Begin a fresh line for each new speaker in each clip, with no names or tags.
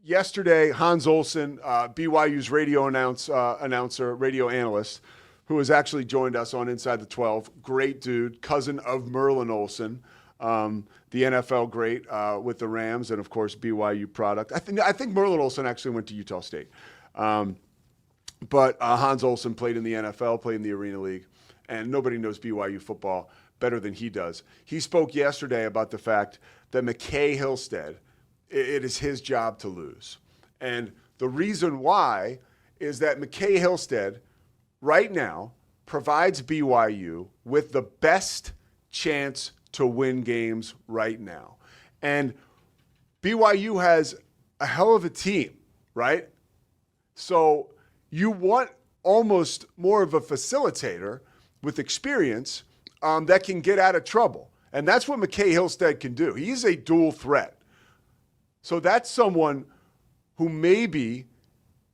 yesterday, Hans Olsen, BYU's radio analyst, who has actually joined us on Inside the 12, great dude, cousin of Merlin Olsen, the NFL great with the Rams, and of course BYU product. I think Merlin Olsen actually went to Utah State, but Hans Olsen played in the NFL, played in the Arena League, and nobody knows BYU football better than he does. He spoke yesterday about the fact that McKay Hillstead, it is his job to lose. And the reason why is that McKay Hillstead right now provides BYU with the best chance to win games right now. And BYU has a hell of a team, right? So you want almost more of a facilitator with experience that can get out of trouble. And that's what McKay Hillstead can do. He's a dual threat. So that's someone who maybe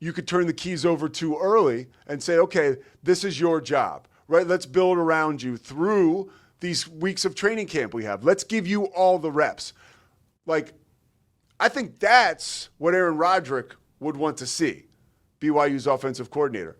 you could turn the keys over to early and say, okay, this is your job, right? Let's build around you through these weeks of training camp we have. Let's give you all the reps. Like, I think that's what Aaron Roderick would want to see, BYU's offensive coordinator.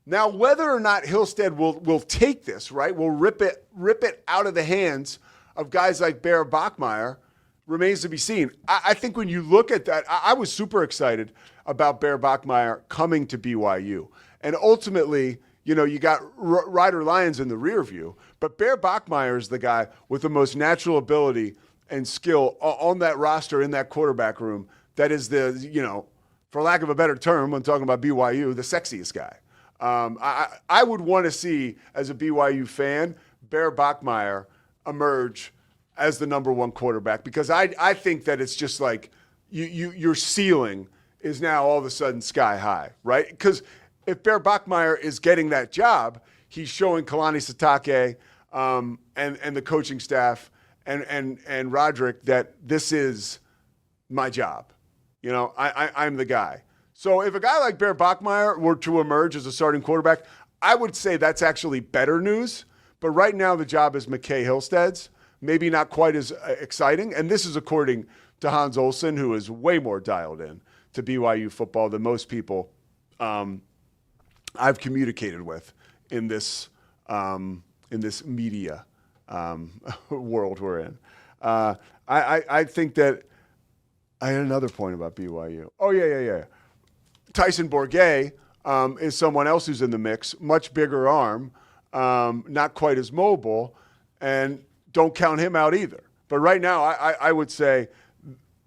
Now, whether or not Hillstead will take this, right, will rip it out of the hands of guys like Bear Bachmeier remains to be seen. I think when you look at that, I was super excited about Bear Bachmeier coming to BYU. And ultimately, you got Ryder Lyons in the rear view, but Bear Bachmeier is the guy with the most natural ability and skill on that roster in that quarterback room that is for lack of a better term, when talking about BYU, the sexiest guy. I would want to see, as a BYU fan, Bear Bachmeier emerge as the number one quarterback, because I think that it's just like your ceiling is now all of a sudden sky high, right? Because if Bear Bachmeier is getting that job, he's showing Kalani Sitake and the coaching staff and Roderick that this is my job. I'm the guy. So if a guy like Bear Bachmeier were to emerge as a starting quarterback, I would say that's actually better news. But right now the job is McKay Hillstead's. Maybe not quite as exciting. And this is according to Hans Olsen, who is way more dialed in to BYU football than most people I've communicated with in this media world we're in. I think that I had another point about BYU. Oh, yeah. Tyson Bourguet is someone else who's in the mix, much bigger arm, not quite as mobile, and don't count him out either. But right now, I would say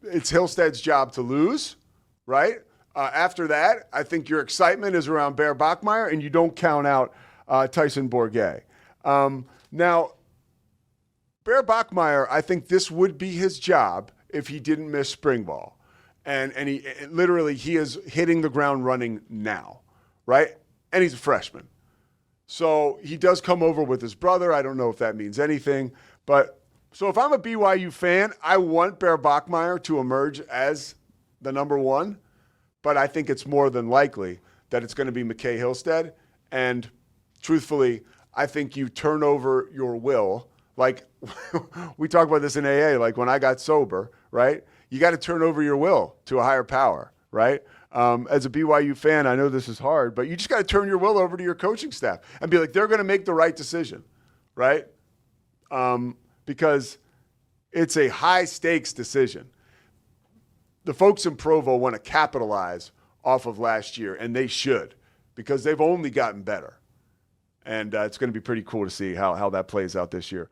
it's Hillstead's job to lose, right? After that, I think your excitement is around Bear Bachmeier, and you don't count out Tyson Bourguet. Now, Bear Bachmeier, I think this would be his job if he didn't miss spring ball. And he is hitting the ground running now, right? And he's a freshman. So he does come over with his brother. I don't know if that means anything. But so if I'm a BYU fan, I want Bear Bachmeier to emerge as the number one. But I think it's more than likely that it's going to be McKay Hillstead. And truthfully, I think you turn over your will. Like we talk about this in AA, like when I got sober, right? You got to turn over your will to a higher power, right? As a BYU fan, I know this is hard, but you just got to turn your will over to your coaching staff and be like, they're going to make the right decision, right? Because it's a high-stakes decision. The folks in Provo want to capitalize off of last year, and they should, because they've only gotten better. And it's going to be pretty cool to see how that plays out this year.